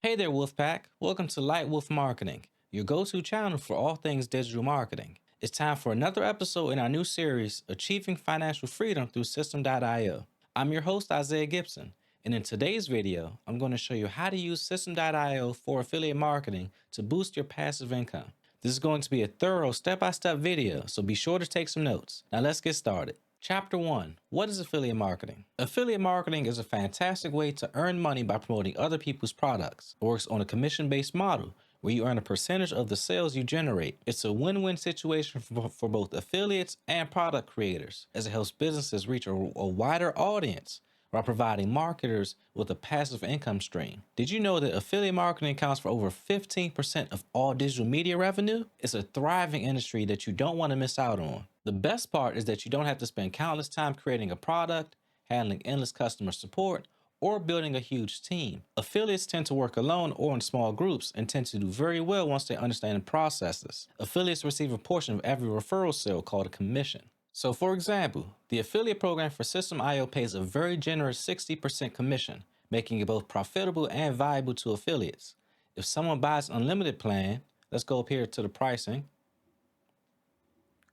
Hey there, Wolfpack. Welcome to Lightwolf Marketing, your go-to channel for all things digital marketing. It's time for another episode in our new series, Achieving Financial Freedom through Systeme.io. I'm your host, Isaiah Gibson, and in today's video, I'm going to show you how to use Systeme.io for affiliate marketing to boost your passive income. This is going to be a thorough step-by-step video, so be sure to take some notes. Now let's get started. Chapter 1. What is affiliate marketing? Affiliate marketing is a fantastic way to earn money by promoting other people's products. It works on a commission-based model where you earn a percentage of the sales you generate. It's a win-win situation for both affiliates and product creators, as it helps businesses reach a wider audience while providing marketers with a passive income stream. Did you know that affiliate marketing accounts for over 15% of all digital media revenue? It's a thriving industry that you don't want to miss out on. The best part is that you don't have to spend countless time creating a product, handling endless customer support, or building a huge team. Affiliates tend to work alone or in small groups and tend to do very well once they understand the processes. Affiliates receive a portion of every referral sale called a commission. So for example, the affiliate program for Systeme.io pays a very generous 60% commission, making it both profitable and valuable to affiliates. If someone buys an unlimited plan, let's go up here to the pricing,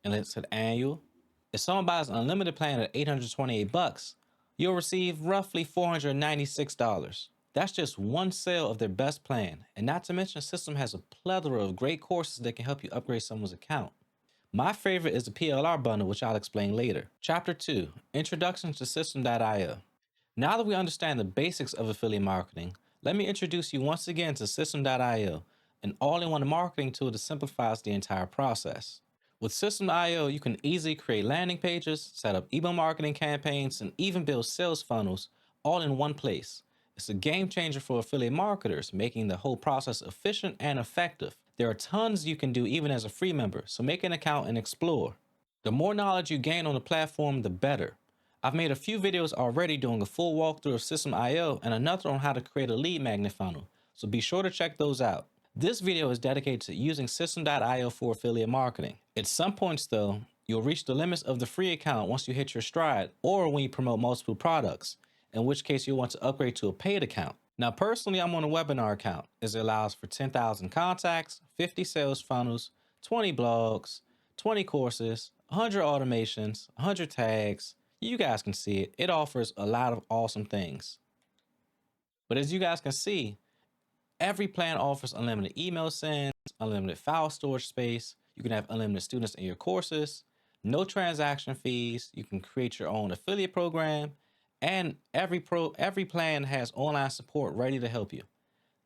and let's hit annual. If someone buys an unlimited plan at $828, you'll receive roughly $496. That's just one sale of their best plan, and not to mention Systeme has a plethora of great courses that can help you upgrade someone's account. My favorite is the PLR bundle, which I'll explain later. Chapter 2, Introduction to Systeme.io. Now that we understand the basics of affiliate marketing, let me introduce you once again to Systeme.io, an all-in-one marketing tool that simplifies the entire process. With Systeme.io, you can easily create landing pages, set up email marketing campaigns, and even build sales funnels all in one place. It's a game changer for affiliate marketers, making the whole process efficient and effective. There are tons you can do even as a free member, so make an account and explore. The more knowledge you gain on the platform, the better. I've made a few videos already doing a full walkthrough of Systeme.io and another on how to create a lead magnet funnel, so be sure to check those out. This video is dedicated to using Systeme.io for affiliate marketing. At some points though, you'll reach the limits of the free account once you hit your stride or when you promote multiple products, in which case you'll want to upgrade to a paid account. Now personally, I'm on a webinar account as it allows for 10,000 contacts, 50 sales funnels, 20 blogs, 20 courses, 100 automations, 100 tags. You guys can see it. It offers a lot of awesome things. But as you guys can see, every plan offers unlimited email sends, unlimited file storage space. You can have unlimited students in your courses, no transaction fees. You can create your own affiliate program, and every plan has online support ready to help you.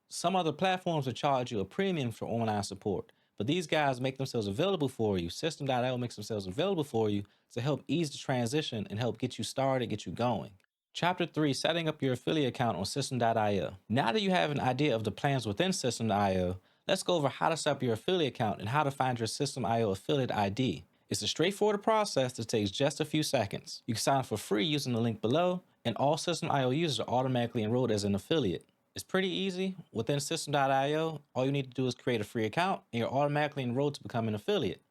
Some other platforms will charge you a premium for online support, but these guys make themselves available for you. Systeme.io makes themselves available for you to help ease the transition and help get you started, get you going. Chapter 3, Setting up your affiliate account on Systeme.io. Now that you have an idea of the plans within Systeme.io, let's go over how to set up your affiliate account and how to find your Systeme.io affiliate ID. It's a straightforward process that takes just a few seconds. You can sign up for free using the link below, and all Systeme.io users are automatically enrolled as an affiliate. It's pretty easy. Within Systeme.io, all you need to do is create a free account, and you're automatically enrolled to become an affiliate.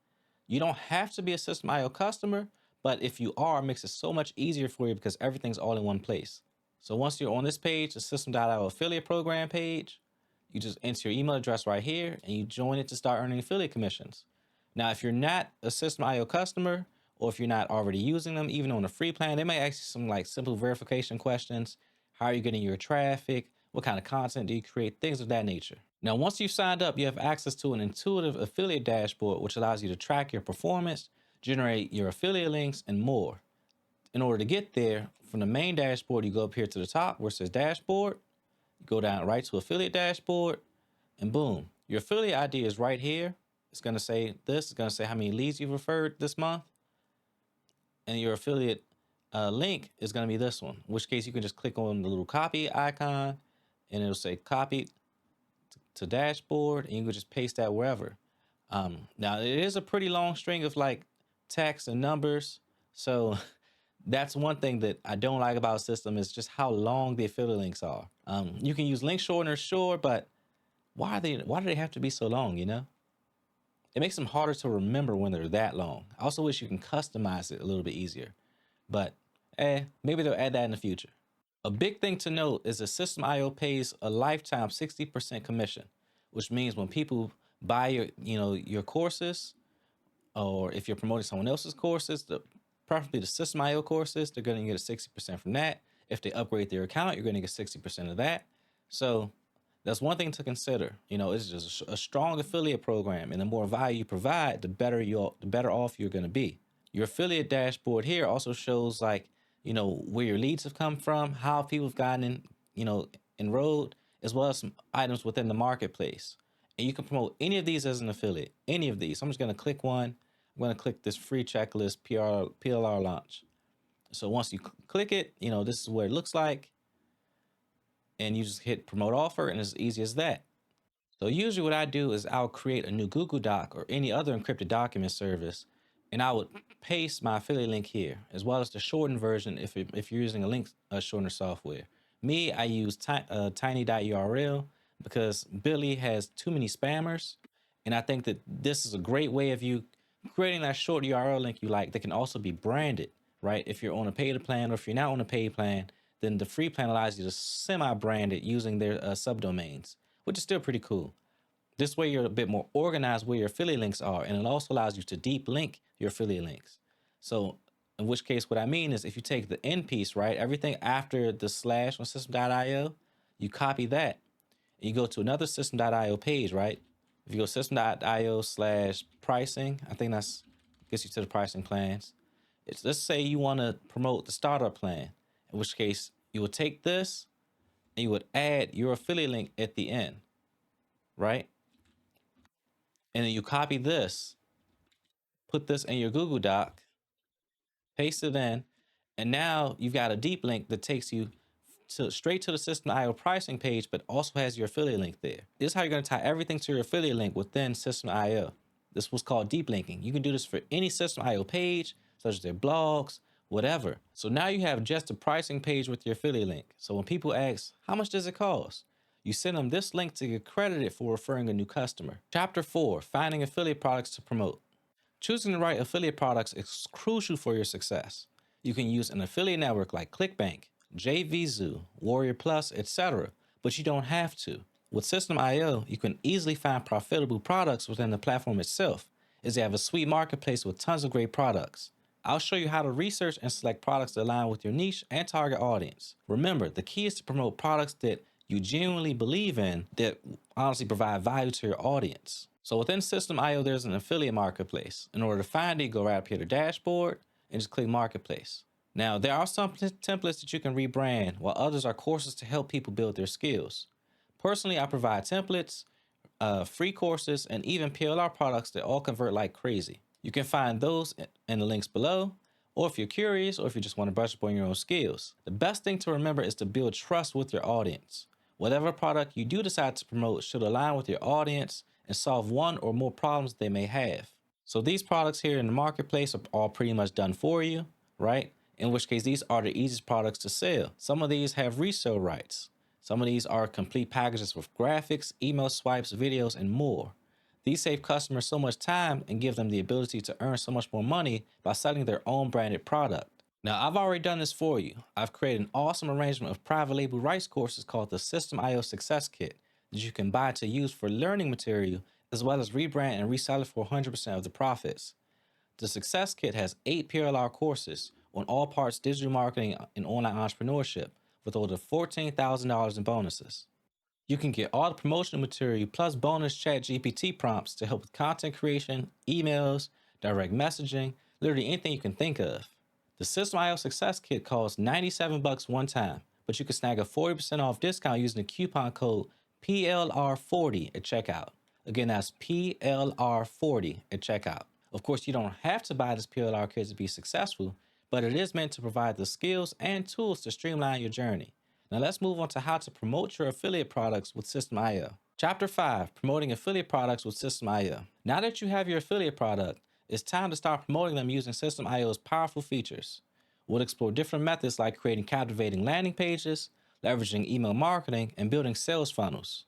You don't have to be a Systeme.io customer, but if you are, it makes it so much easier for you because everything's all in one place. So once you're on this page, the Systeme.io affiliate program page, you just enter your email address right here and you join it to start earning affiliate commissions. Now, if you're not a Systeme.io customer, or if you're not already using them, even on a free plan, they may ask you some simple verification questions. How are you getting your traffic? What kind of content do you create? Things of that nature. Now, once you've signed up, you have access to an intuitive affiliate dashboard, which allows you to track your performance, generate your affiliate links, and more. In order to get there, from the main dashboard, you go up here to the top where it says dashboard, you go down right to affiliate dashboard, and boom, your affiliate ID is right here. It's going to say this, it's going to say how many leads you've referred this month. And your affiliate link is going to be this one, in which case you can just click on the little copy icon and it'll say copy to dashboard, and you can just paste that wherever. Now, it is a pretty long string of text and numbers. So that's one thing that I don't like about Systeme is just how long the affiliate links are. You can use link shorteners, sure, but why do they have to be so long, you know? It makes them harder to remember when they're that long. I also wish you can customize it a little bit easier, but maybe they'll add that in the future. A big thing to note is that Systeme.io pays a lifetime 60% commission, which means when people buy your courses, or if you're promoting someone else's courses, preferably the Systeme.io courses, they're going to get a 60% from that. If they upgrade their account, you're going to get 60% of that. So that's one thing to consider. It's just a strong affiliate program, and the more value you provide, the better off you're going to be. Your affiliate dashboard here also shows where your leads have come from, how people have gotten enrolled, as well as some items within the marketplace. And you can promote any of these as an affiliate, any of these. So I'm just going to click one. I'm going to click this free checklist PLR launch. So once you click it, this is what it looks like. And you just hit promote offer, and it's as easy as that. So usually what I do is I'll create a new Google Doc or any other encrypted document service, and I would paste my affiliate link here, as well as the shortened version if you're using a link shortener software. Me, I use tiny.url because Billy has too many spammers, and I think that this is a great way of you creating that short URL link you like that can also be branded, right? If you're on a paid plan, or if you're not on a paid plan, then the free plan allows you to semi-brand it using their subdomains, which is still pretty cool. This way you're a bit more organized where your affiliate links are, and it also allows you to deep link your affiliate links. So in which case, what I mean is if you take the end piece, right, everything after the slash on Systeme.io, you copy that, and you go to another Systeme.io page, right? If you go Systeme.io/pricing, I think that's gets you to the pricing plans. Let's say you want to promote the startup plan, in which case you would take this and you would add your affiliate link at the end, right? And then you copy this, put this in your Google Doc, paste it in, and now you've got a deep link that takes you straight to the Systeme.io pricing page, but also has your affiliate link there. This is how you're going to tie everything to your affiliate link within Systeme.io. This is what's called deep linking. You can do this for any Systeme.io page, such as their blogs, whatever. So now you have just a pricing page with your affiliate link. So when people ask, how much does it cost? You send them this link to get credited for referring a new customer. Chapter 4, finding affiliate products to promote. Choosing the right affiliate products is crucial for your success. You can use an affiliate network like ClickBank, JVZoo, Warrior Plus, etc., but you don't have to. With Systeme.io, you can easily find profitable products within the platform itself, as they have a sweet marketplace with tons of great products. I'll show you how to research and select products that align with your niche and target audience. Remember, the key is to promote products that you genuinely believe in, that honestly provide value to your audience. So within Systeme.io, there's an affiliate marketplace. In order to find it, go right up here to dashboard and just click marketplace. Now, there are some templates that you can rebrand, while others are courses to help people build their skills. Personally, I provide templates, free courses, and even PLR products that all convert like crazy. You can find those in the links below, or if you're curious, or if you just want to brush up on your own skills. The best thing to remember is to build trust with your audience. Whatever product you do decide to promote should align with your audience and solve one or more problems they may have. So these products here in the marketplace are all pretty much done for you, right? In which case, these are the easiest products to sell. Some of these have resale rights. Some of these are complete packages with graphics, email swipes, videos, and more. These save customers so much time and give them the ability to earn so much more money by selling their own branded product. Now, I've already done this for you. I've created an awesome arrangement of private label rights courses called the Systeme.io Success Kit that you can buy to use for learning material, as well as rebrand and resell it for 100% of the profits. The Success Kit has 8 PLR courses on all parts digital marketing and online entrepreneurship, with over $14,000 in bonuses. You can get all the promotional material plus bonus chat GPT prompts to help with content creation, emails, direct messaging, literally anything you can think of. The Systeme.io Success Kit costs $97 one time, but you can snag a 40% off discount using the coupon code PLR40 at checkout. Again, that's PLR40 at checkout. Of course, you don't have to buy this PLR kit to be successful, but it is meant to provide the skills and tools to streamline your journey. Now let's move on to how to promote your affiliate products with Systeme.io. Chapter 5, promoting affiliate products with Systeme.io. Now that you have your affiliate product, it's time to start promoting them using Systeme.io's powerful features. We'll explore different methods like creating captivating landing pages, leveraging email marketing, and building sales funnels.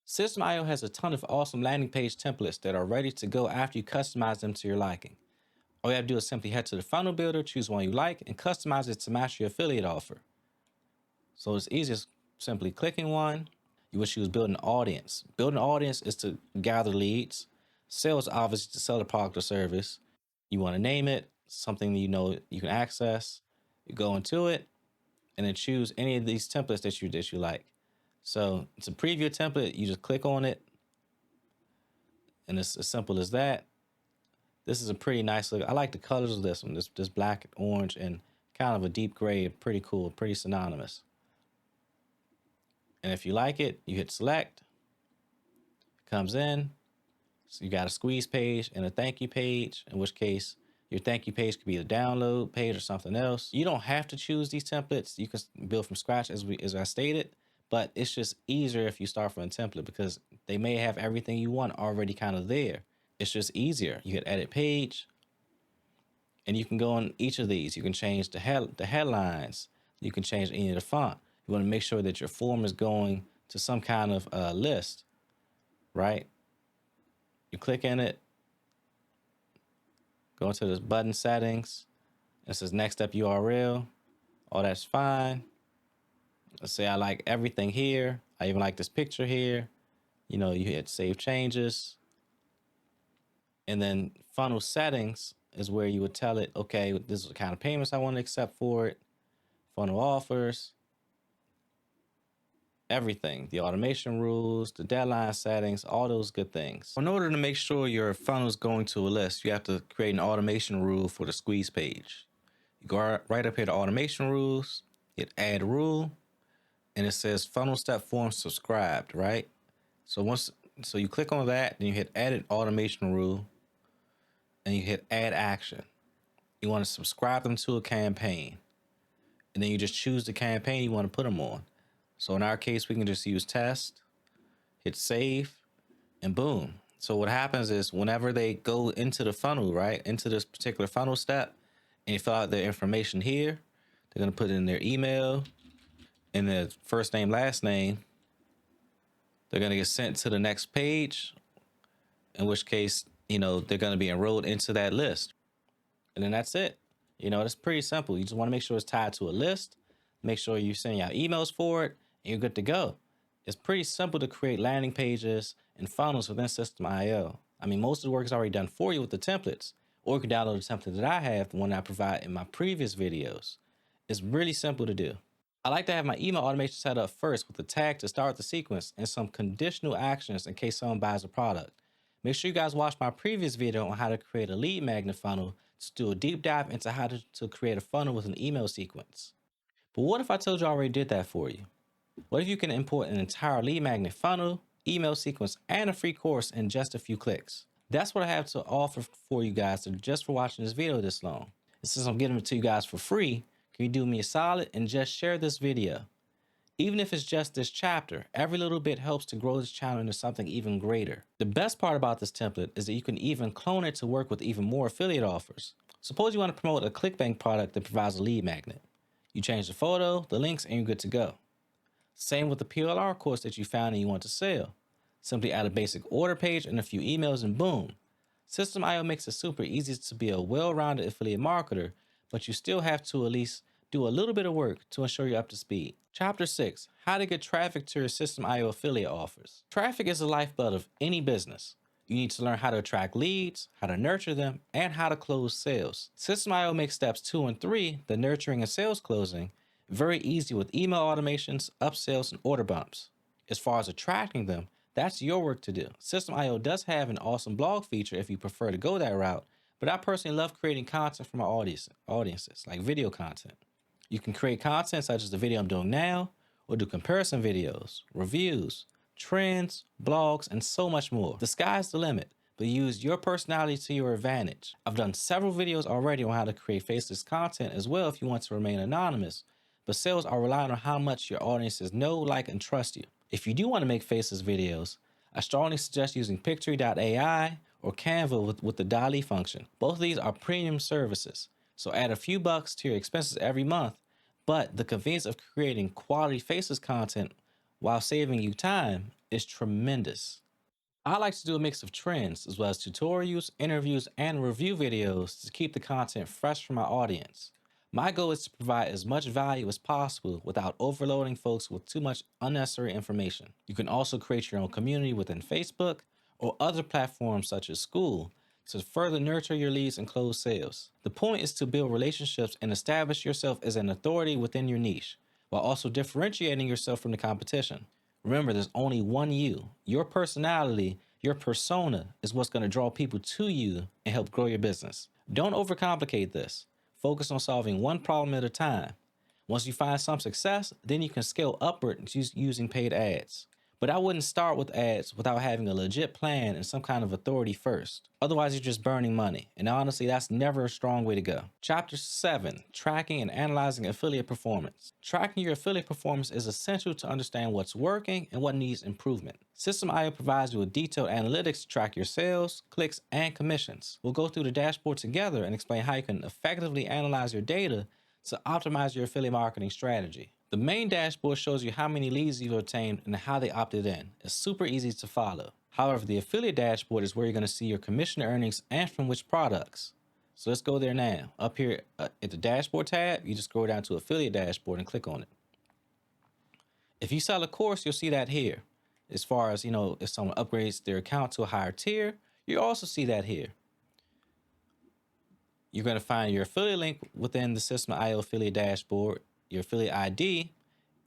Systeme.io has a ton of awesome landing page templates that are ready to go after you customize them to your liking. All you have to do is simply head to the funnel builder, choose one you like, and customize it to match your affiliate offer. So it's easiest simply clicking one. You would choose build an audience. Build an audience is to gather leads. Sales, obviously, to sell the product or service. You want to name it, something that you know you can access. You go into it and then choose any of these templates that you like. So it's a preview template. You just click on it, and it's as simple as that. This is a pretty nice look. I like the colors of this one. This black, orange, and kind of a deep gray. Pretty cool, pretty synonymous. And if you like it, you hit select. It comes in. So you got a squeeze page and a thank you page, in which case your thank you page could be a download page or something else. You don't have to choose these templates. You can build from scratch as I stated, but it's just easier if you start from a template because they may have everything you want already kind of there. It's just easier. You hit edit page and you can go on each of these. You can change the headlines. You can change any of the font. You want to make sure that your form is going to some kind of list, right? You click in it, go into this button settings. It says next step URL. All that's fine. Let's say I like everything here. I even like this picture here. You know, you hit save changes. And then funnel settings is where you would tell it, okay, this is the kind of payments I want to accept for it. Funnel offers. Everything, the automation rules, the deadline settings, all those good things. In order to make sure your funnel is going to a list, you have to create an automation rule for the squeeze page. You go right up here to automation rules, hit add rule, and it says funnel step form subscribed, right? So you click on that, then you hit edit automation rule, and you hit add action. You want to subscribe them to a campaign, and then you just choose the campaign you want to put them on. So in our case, we can just use test, hit save, and boom. So what happens is whenever they go into the funnel, right, into this particular funnel step, and you fill out their information here, they're going to put in their email and their first name, last name. They're going to get sent to the next page, in which case, you know, they're going to be enrolled into that list. And then that's it. You know, it's pretty simple. You just want to make sure it's tied to a list. Make sure you send out emails for it, and you're good to go. It's pretty simple to create landing pages and funnels within Systeme.io. I mean, most of the work is already done for you with the templates, or you can download the template that I have, the one I provide in my previous videos. It's really simple to do. I like to have my email automation set up first with the tag to start the sequence and some conditional actions in case someone buys a product. Make sure you guys watch my previous video on how to create a lead magnet funnel to do a deep dive into how to create a funnel with an email sequence. But what if I told you I already did that for you? What if you can import an entire lead magnet funnel, email sequence, and a free course in just a few clicks? That's what I have to offer for you guys just for watching this video this long. And since I'm giving it to you guys for free, can you do me a solid and just share this video? Even if it's just this chapter, every little bit helps to grow this channel into something even greater. The best part about this template is that you can even clone it to work with even more affiliate offers. Suppose you want to promote a ClickBank product that provides a lead magnet. You change the photo, the links, and you're good to go. Same with the PLR course that you found and you want to sell. Simply add a basic order page and a few emails and boom. Systeme.io makes it super easy to be a well-rounded affiliate marketer, but you still have to at least do a little bit of work to ensure you're up to speed. Chapter 6, how to get traffic to your Systeme.io affiliate offers. Traffic is the lifeblood of any business. You need to learn how to attract leads, how to nurture them, and how to close sales. Systeme.io makes steps 2 and 3, the nurturing and sales closing, very easy with email automations, upsells, and order bumps. As far as attracting them, that's your work to do. Systeme.io does have an awesome blog feature if you prefer to go that route, but I personally love creating content for my audiences, like video content. You can create content such as the video I'm doing now, or do comparison videos, reviews, trends, blogs, and so much more. The sky's the limit, but use your personality to your advantage. I've done several videos already on how to create faceless content as well if you want to remain anonymous, but sales are reliant on how much your audiences know, like, and trust you. If you do want to make faceless videos, I strongly suggest using Pictory.ai or Canva with the DALL-E function. Both of these are premium services, so add a few bucks to your expenses every month, but the convenience of creating quality faceless content while saving you time is tremendous. I like to do a mix of trends as well as tutorials, interviews, and review videos to keep the content fresh for my audience. My goal is to provide as much value as possible without overloading folks with too much unnecessary information. You can also create your own community within Facebook or other platforms such as School to further nurture your leads and close sales. The point is to build relationships and establish yourself as an authority within your niche, while also differentiating yourself from the competition. Remember, there's only one you. Your personality, your persona, is what's going to draw people to you and help grow your business. Don't overcomplicate this. Focus on solving one problem at a time. Once you find some success, then you can scale upward using paid ads. But I wouldn't start with ads without having a legit plan and some kind of authority first. Otherwise, you're just burning money. And honestly, that's never a strong way to go. Chapter 7, Tracking and Analyzing Affiliate Performance. Tracking your affiliate performance is essential to understand what's working and what needs improvement. Systeme provides you with detailed analytics to track your sales, clicks, and commissions. We'll go through the dashboard together and explain how you can effectively analyze your data to optimize your affiliate marketing strategy. The main dashboard shows you how many leads you've obtained and how they opted in. It's super easy to follow. However, the affiliate dashboard is where you're going to see your commission earnings and from which products. So let's go there now. Up here at the dashboard tab, you just scroll down to affiliate dashboard and click on it. If you sell a course, you'll see that here. As far as, if someone upgrades their account to a higher tier, you also see that here. You're going to find your affiliate link within the Systeme.io affiliate dashboard, your affiliate ID,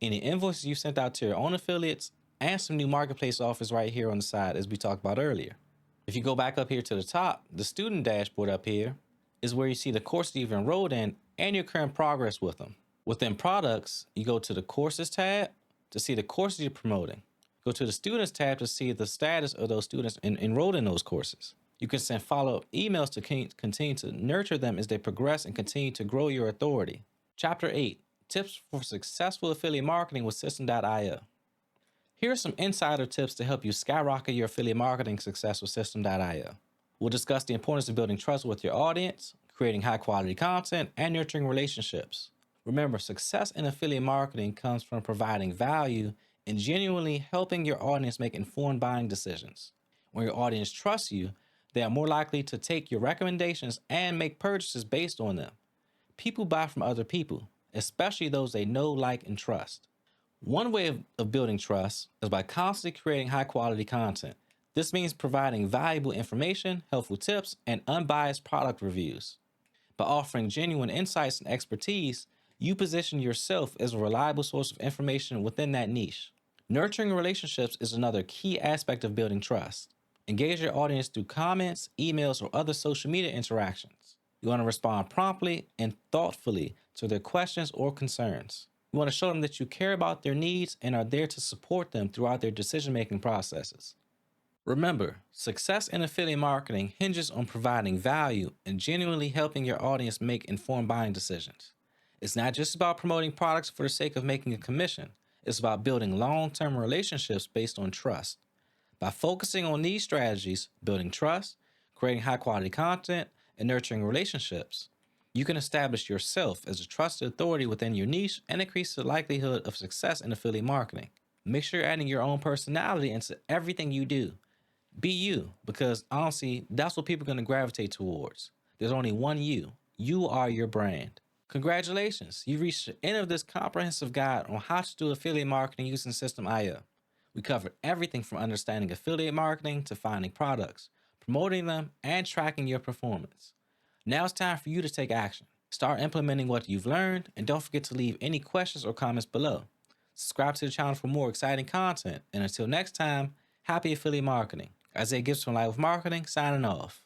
any invoices you sent out to your own affiliates, and some new marketplace offers right here on the side, as we talked about earlier. If you go back up here to the top, the student dashboard up here is where you see the courses you've enrolled in and your current progress with them. Within products, you go to the courses tab to see the courses you're promoting. Go to the students tab to see the status of those students enrolled in those courses. You can send follow-up emails to continue to nurture them as they progress and continue to grow your authority. Chapter 8, Tips for Successful Affiliate Marketing with Systeme.io. Here are some insider tips to help you skyrocket your affiliate marketing success with Systeme.io. We'll discuss the importance of building trust with your audience, creating high-quality content, and nurturing relationships. Remember, success in affiliate marketing comes from providing value and genuinely helping your audience make informed buying decisions. When your audience trusts you, they are more likely to take your recommendations and make purchases based on them. People buy from other people, especially those they know, like, and trust. One way of building trust is by constantly creating high-quality content. This means providing valuable information, helpful tips, and unbiased product reviews. By offering genuine insights and expertise, you position yourself as a reliable source of information within that niche. Nurturing relationships is another key aspect of building trust. Engage your audience through comments, emails, or other social media interactions. You want to respond promptly and thoughtfully to their questions or concerns. You want to show them that you care about their needs and are there to support them throughout their decision-making processes. Remember, success in affiliate marketing hinges on providing value and genuinely helping your audience make informed buying decisions. It's not just about promoting products for the sake of making a commission. It's about building long-term relationships based on trust. By focusing on these strategies, building trust, creating high-quality content, and nurturing relationships, you can establish yourself as a trusted authority within your niche and increase the likelihood of success in affiliate marketing. Make sure you're adding your own personality into everything you do. Be you, because honestly, that's what people are going to gravitate towards. There's only one you. You are your brand. Congratulations, you've reached the end of this comprehensive guide on how to do affiliate marketing using Systeme.io. We covered everything from understanding affiliate marketing to finding products, promoting them, and tracking your performance. Now it's time for you to take action. Start implementing what you've learned, and don't forget to leave any questions or comments below. Subscribe to the channel for more exciting content, and until next time, happy affiliate marketing. Isaiah Gibbs from Lightwolf Marketing, signing off.